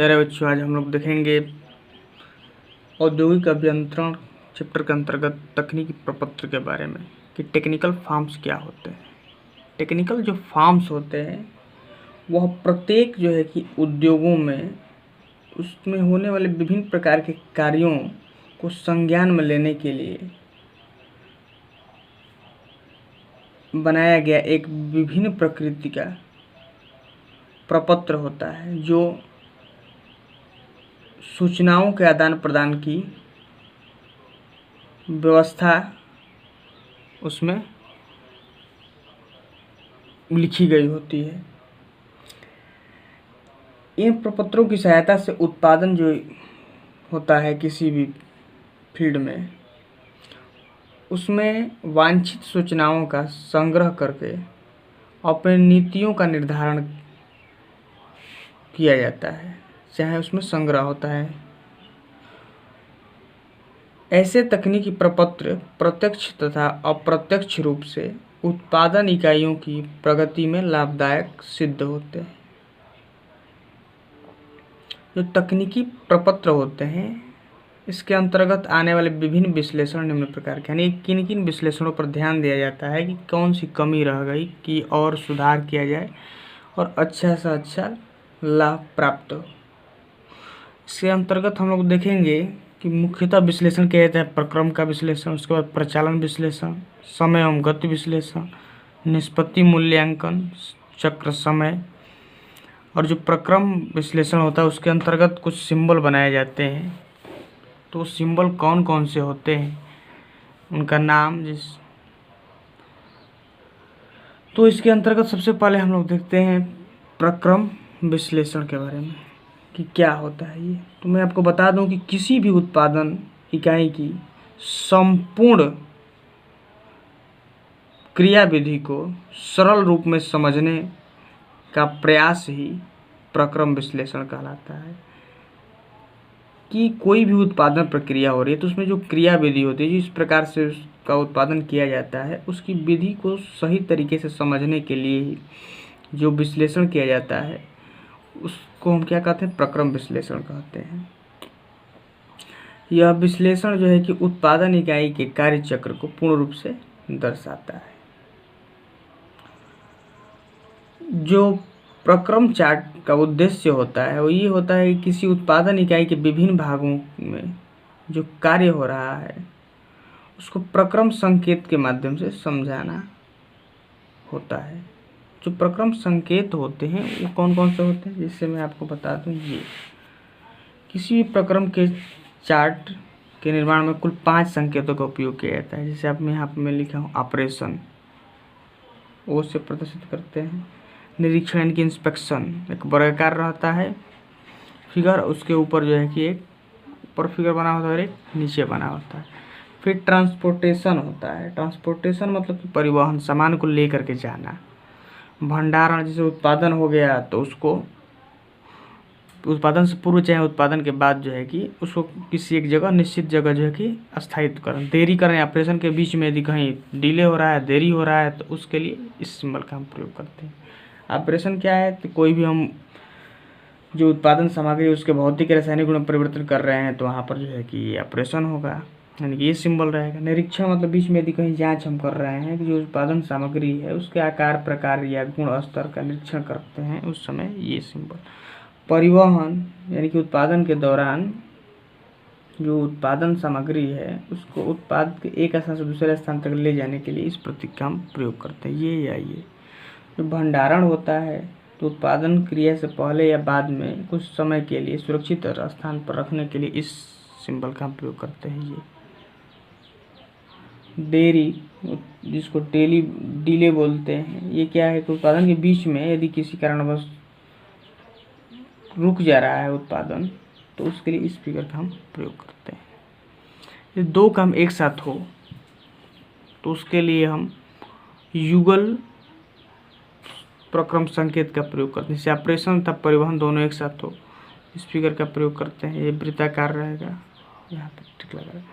प्यारे बच्चों, आज हम लोग देखेंगे औद्योगिक अभियंत्रण चैप्टर के अंतर्गत तकनीकी प्रपत्र के बारे में कि टेक्निकल फॉर्म्स क्या होते हैं। टेक्निकल जो फॉर्म्स होते हैं वह प्रत्येक जो है कि उद्योगों में उसमें होने वाले विभिन्न प्रकार के कार्यों को संज्ञान में लेने के लिए बनाया गया एक विभिन्न प्रकृति का प्रपत्र होता है जो सूचनाओं के आदान प्रदान की व्यवस्था उसमें लिखी गई होती है। इन प्रपत्रों की सहायता से उत्पादन जो होता है किसी भी फील्ड में, उसमें वांछित सूचनाओं का संग्रह करके अपनी नीतियों का निर्धारण किया जाता है, चाहे उसमें संग्रह होता है। ऐसे तकनीकी प्रपत्र प्रत्यक्ष तथा अप्रत्यक्ष रूप से उत्पादन इकाइयों की प्रगति में लाभदायक सिद्ध होते हैं। जो तकनीकी प्रपत्र होते हैं इसके अंतर्गत आने वाले विभिन्न विश्लेषण निम्न प्रकार के, यानी किन किन विश्लेषणों पर ध्यान दिया जाता है कि कौन सी कमी रह गई कि और सुधार किया जाए और अच्छा से अच्छा लाभ प्राप्त हो। इसके अंतर्गत हम लोग देखेंगे कि मुख्यतः विश्लेषण किया जाता है प्रक्रम का विश्लेषण, उसके बाद प्रचालन विश्लेषण, समय एवं गति विश्लेषण, निष्पत्ति मूल्यांकन, चक्र समय। और जो प्रक्रम विश्लेषण होता है उसके अंतर्गत कुछ सिंबल बनाए जाते हैं। तो सिंबल कौन कौन से होते हैं, उनका नाम तो इसके अंतर्गत सबसे पहले हम लोग देखते हैं प्रक्रम विश्लेषण के बारे में कि क्या होता है ये। तो मैं आपको बता दूं कि किसी भी उत्पादन इकाई की संपूर्ण क्रियाविधि को सरल रूप में समझने का प्रयास ही प्रक्रम विश्लेषण कहलाता है। कि कोई भी उत्पादन प्रक्रिया हो रही है तो उसमें जो क्रियाविधि होती है, जिस प्रकार से उसका उत्पादन किया जाता है, उसकी विधि को सही तरीके से समझने के लिए ही जो विश्लेषण किया जाता है उसको हम क्या कहते हैं, प्रक्रम विश्लेषण कहते हैं। यह विश्लेषण जो है कि उत्पादन इकाई के कार्य चक्र को पूर्ण रूप से दर्शाता है। जो प्रक्रम चार्ट का उद्देश्य होता है वो ये होता है कि किसी उत्पादन इकाई के विभिन्न भागों में जो कार्य हो रहा है उसको प्रक्रम संकेत के माध्यम से समझाना होता है। जो प्रक्रम संकेत होते हैं वो कौन कौन से होते हैं, जिससे मैं आपको बता दूं। ये किसी भी प्रक्रम के चार्ट के निर्माण में कुल 5 संकेतों का उपयोग किया जाता है। जैसे आप मैं यहाँ पे लिखा हूँ ऑपरेशन, वो से प्रदर्शित करते हैं। निरीक्षण यानी कि इंस्पेक्शन, एक वर्गाकार रहता है फिगर, उसके ऊपर जो है कि एक ऊपर फिगर बना होता है और एक नीचे बना होता है। फिर ट्रांसपोर्टेशन होता है। ट्रांसपोर्टेशन मतलब कि परिवहन, सामान को लेकर के जाना। भंडारण, जैसे उत्पादन हो गया तो उसको उत्पादन से पूर्व चाहे उत्पादन के बाद जो है कि उसको किसी एक जगह निश्चित जगह जो है कि स्थायित्व करें। देरी करें, ऑपरेशन के बीच में यदि कहीं डिले हो रहा है, देरी हो रहा है, तो उसके लिए इस सिंबल का हम प्रयोग करते हैं। ऑपरेशन क्या है, तो कोई भी हम जो उत्पादन सामग्री उसके भौतिक रासायनिक गुण परिवर्तन कर रहे हैं तो वहाँ पर जो है कि ऑपरेशन होगा, यानी कि ये सिंबल रहेगा। निरीक्षण मतलब बीच में यदि कहीं जांच हम कर रहे हैं कि जो उत्पादन सामग्री है उसके आकार, प्रकार या गुण स्तर का निरीक्षण करते हैं, उस समय ये सिंबल। परिवहन यानी कि उत्पादन के दौरान जो उत्पादन सामग्री है उसको उत्पाद के एक स्थान से दूसरे स्थान तक ले जाने के लिए इस प्रतीक का हम प्रयोग करते हैं, ये या ये। जो भंडारण होता है तो उत्पादन क्रिया से पहले या बाद में कुछ समय के लिए सुरक्षित स्थान पर रखने के लिए इस सिंबल का हम प्रयोग करते हैं, ये। देरी, जिसको डिले बोलते हैं, ये क्या है कि उत्पादन के बीच में यदि किसी कारणवश रुक जा रहा है उत्पादन तो उसके लिए इस फिगर का हम प्रयोग करते हैं। ये दो काम एक साथ हो तो उसके लिए हम युगल प्रक्रम संकेत का प्रयोग करते हैं। जैसे ऑपरेशन तथा परिवहन दोनों एक साथ हो, इस फिगर का प्रयोग करते हैं। ये वृत्ताकार रहेगा, यहाँ पे ठीक लगा है।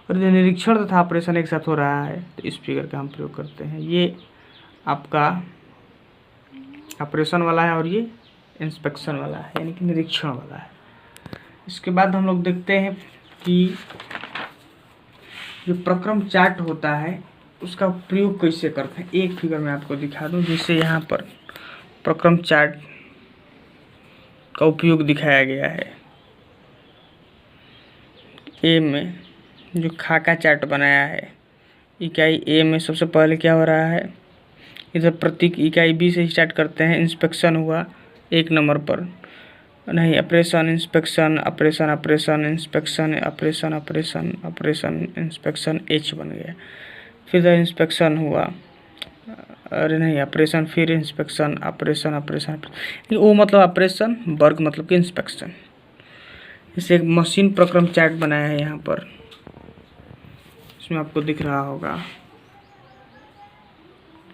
और यदि निरीक्षण तथा ऑपरेशन एक साथ हो रहा है तो इस फिगर का हम प्रयोग करते हैं। ये आपका ऑपरेशन वाला है और ये इंस्पेक्शन वाला है, यानी कि निरीक्षण वाला है। इसके बाद हम लोग देखते हैं कि जो प्रक्रम चार्ट होता है उसका प्रयोग कैसे करते हैं। एक फिगर मैं आपको दिखा दूं, जिससे यहाँ पर प्रक्रम चार्ट का उपयोग दिखाया गया है। ए में जो खाका चार्ट बनाया है, इकाई ए में सबसे पहले क्या हो रहा है, इधर प्रतीक इकाई बी से स्टार्ट करते हैं। इंस्पेक्शन हुआ 1 नंबर पर, नहीं operation inspection operation operation inspection operation operation operation inspection H बन गया। फिर इंस्पेक्शन हुआ, अरे नहीं ऑपरेशन, फिर इंस्पेक्शन ऑपरेशन ऑपरेशन, ओ मतलब ऑपरेशन, वर्क मतलब कि इंस्पेक्शन। इसे एक मशीन प्रक्रम चार्ट बनाया है यहाँ पर, इसमें आपको दिख रहा होगा।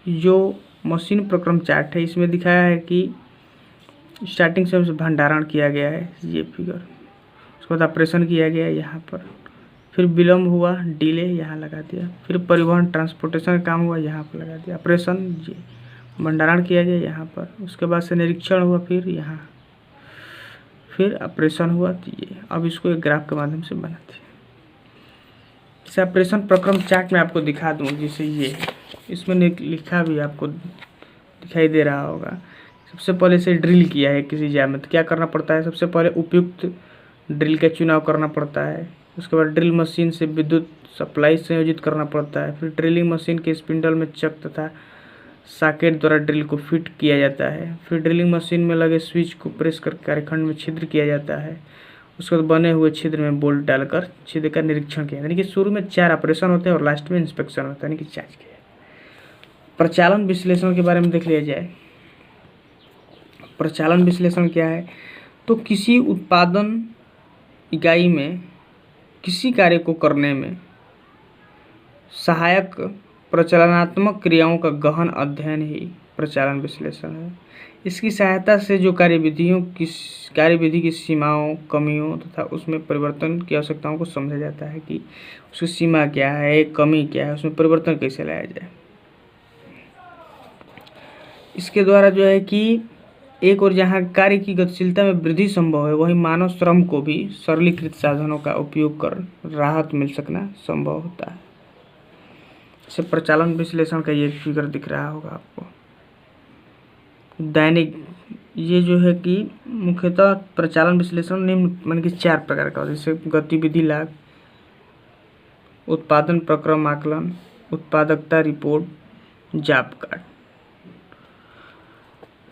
जो मशीन प्रक्रम चार्ट है इसमें दिखाया है कि स्टार्टिंग से भंडारण किया गया है, ये फिगर। उसके बाद ऑपरेशन किया गया है यहाँ पर, फिर विलम्ब हुआ, डिले यहाँ लगा दिया, फिर परिवहन ट्रांसपोर्टेशन का काम हुआ, यहाँ पर लगा दिया। ऑपरेशन ये भंडारण किया गया यहाँ पर, उसके बाद से निरीक्षण हुआ, फिर यहाँ, फिर ऑपरेशन हुआ। तो ये अब इसको एक ग्राफ के माध्यम से बनाते हैं। जैसे ऑपरेशन प्रक्रम चार्ट में आपको दिखा दूँ, जैसे ये है, इसमें लिखा भी आपको दिखाई दे रहा होगा। सबसे पहले से ड्रिल किया है किसी जगह में, तो क्या करना पड़ता है, सबसे पहले उपयुक्त ड्रिल का चुनाव करना पड़ता है। उसके बाद ड्रिल मशीन से विद्युत सप्लाई संयोजित करना पड़ता है। फिर ड्रिलिंग मशीन के स्पिंडल में चक तथा सॉकेट द्वारा ड्रिल को फिट किया जाता है। फिर ड्रिलिंग मशीन में लगे स्विच को प्रेस कर कार्यखंड में छिद्र किया जाता है। उसके बाद बने हुए छिद्र में बोल्ट डालकर छिद्र का निरीक्षण किया, यानी कि शुरू में 4 ऑपरेशन होते हैं और लास्ट में इंस्पेक्शन होता है, यानी कि जाँच किया। प्रचालन विश्लेषण के बारे में देख लिया जाए। प्रचालन विश्लेषण क्या है, तो किसी उत्पादन इकाई में किसी कार्य को करने में सहायक प्रचालनात्मक क्रियाओं का गहन अध्ययन ही प्रचालन विश्लेषण है। इसकी सहायता से जो कार्यविधि की सीमाओं, कमियों तथा उसमें परिवर्तन की आवश्यकताओं को समझा जाता है कि उसकी सीमा क्या है, कमी क्या है, उसमें परिवर्तन कैसे लाया जाए। इसके द्वारा जो है कि एक और जहाँ कार्य की गतिशीलता में वृद्धि संभव है, वहीं मानव श्रम को भी सरलीकृत साधनों का उपयोग कर राहत मिल सकना संभव होता है। जैसे प्रचालन विश्लेषण का ये फिगर दिख रहा होगा आपको। दैनिक, ये जो है कि मुख्यतः प्रचालन विश्लेषण निम्न मान के 4 प्रकार का होता है, जैसे गतिविधि लाभ, उत्पादन प्रक्रम आकलन, उत्पादकता रिपोर्ट, जॉब कार्ड।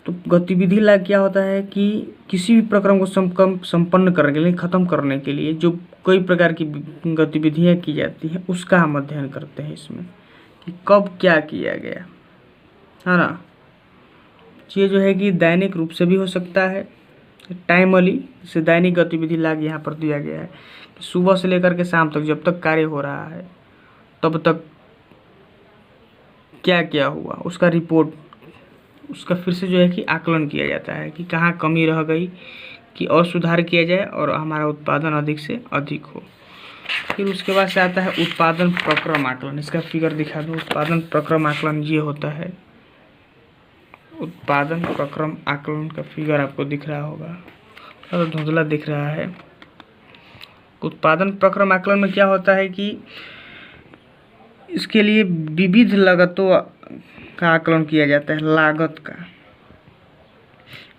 तो गतिविधि लाभ क्या होता है कि किसी भी प्रक्रम को संपन्न करने के लिए, खत्म करने के लिए जो कई प्रकार की गतिविधियां की जाती हैं, उसका हम अध्ययन करते हैं इसमें कि कब क्या किया गया, है ना। ये जो है कि दैनिक रूप से भी हो सकता है, टाइमली, जैसे दैनिक गतिविधि लाभ यहाँ पर दिया गया है कि सुबह से लेकर के शाम तक जब तक कार्य हो रहा है तब तक क्या क्या हुआ, उसका रिपोर्ट, उसका फिर से जो है कि आकलन किया जाता है कि कहाँ कमी रह गई, कि और सुधार किया जाए और हमारा उत्पादन अधिक से अधिक हो। फिर उसके बाद से आता है उत्पादन प्रक्रम आकलन। इसका फिगर दिखा दूँ। उत्पादन प्रक्रम आकलन ये होता है, उत्पादन प्रक्रम आकलन का फिगर आपको दिख रहा होगा, और धुंधला दिख रहा है। उत्पादन प्रक्रम आकलन में क्या होता है कि इसके लिए विविध लागतों का आकलन किया जाता है, लागत का,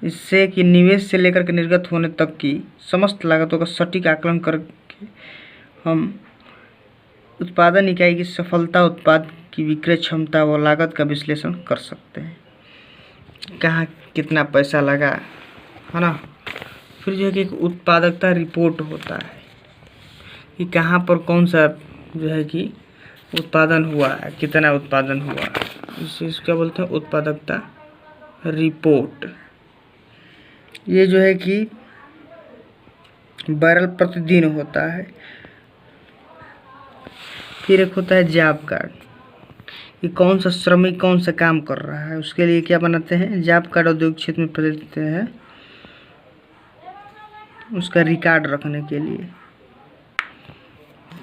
इससे कि निवेश से लेकर के निर्गत होने तक की समस्त लागतों का सटीक आकलन करके हम उत्पादन इकाई की सफलता, उत्पाद की विक्रय क्षमता व लागत का विश्लेषण कर सकते हैं, कहाँ कितना पैसा लगा, है ना। फिर जो है कि एक उत्पादकता रिपोर्ट होता है कि कहाँ पर कौन सा जो है कि उत्पादन हुआ है, कितना उत्पादन हुआ, इसे क्या बोलते हैं, उत्पादकता रिपोर्ट। ये जो है कि बैरल प्रतिदिन होता है। फिर एक होता है जॉब कार्ड, कि कौन सा श्रमिक कौन सा काम कर रहा है, उसके लिए क्या बनाते हैं, जॉब कार्ड औद्योगिक क्षेत्र में प्रचलित है, उसका रिकॉर्ड रखने के लिए।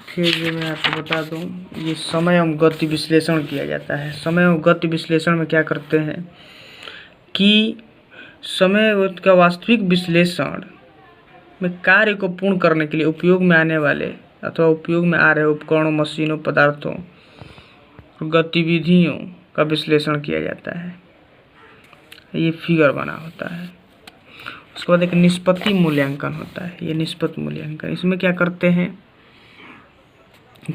फिर जो मैं आपको बता दूं, ये समय एवं गति विश्लेषण किया जाता है। समय एवं गति विश्लेषण में क्या करते हैं कि समय का वास्तविक विश्लेषण में कार्य को पूर्ण करने के लिए उपयोग में आने वाले अथवा उपयोग में आ रहे उपकरणों, मशीनों, पदार्थों और गतिविधियों का विश्लेषण किया जाता है। ये फिगर बना होता है। उसके बाद एक निष्पत्ति मूल्यांकन होता है। ये निष्पत्ति मूल्यांकन, इसमें क्या करते हैं,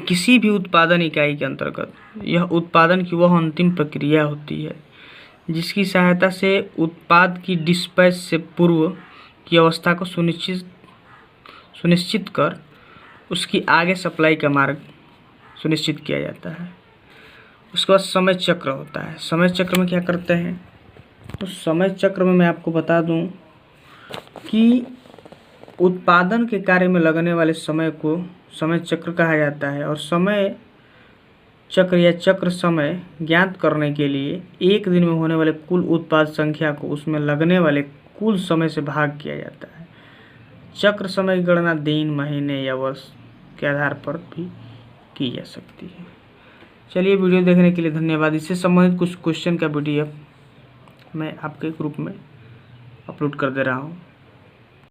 किसी भी उत्पादन इकाई के अंतर्गत यह उत्पादन की वह अंतिम प्रक्रिया होती है जिसकी सहायता से उत्पाद की डिस्पैच से पूर्व की अवस्था को सुनिश्चित कर उसकी आगे सप्लाई का मार्ग सुनिश्चित किया जाता है। उसके बाद समय चक्र होता है। समय चक्र में क्या करते हैं, तो समय चक्र में मैं आपको बता दूं कि उत्पादन के कार्य में लगने वाले समय को समय चक्र कहा जाता है और समय चक्र या चक्र समय ज्ञात करने के लिए एक दिन में होने वाले कुल उत्पाद संख्या को उसमें लगने वाले कुल समय से भाग किया जाता है। चक्र समय की गणना दिन, महीने या वर्ष के आधार पर भी की जा सकती है। चलिए, वीडियो देखने के लिए धन्यवाद। इससे संबंधित कुछ क्वेश्चन का PDF मैं आपके ग्रुप में अपलोड कर दे रहा हूँ।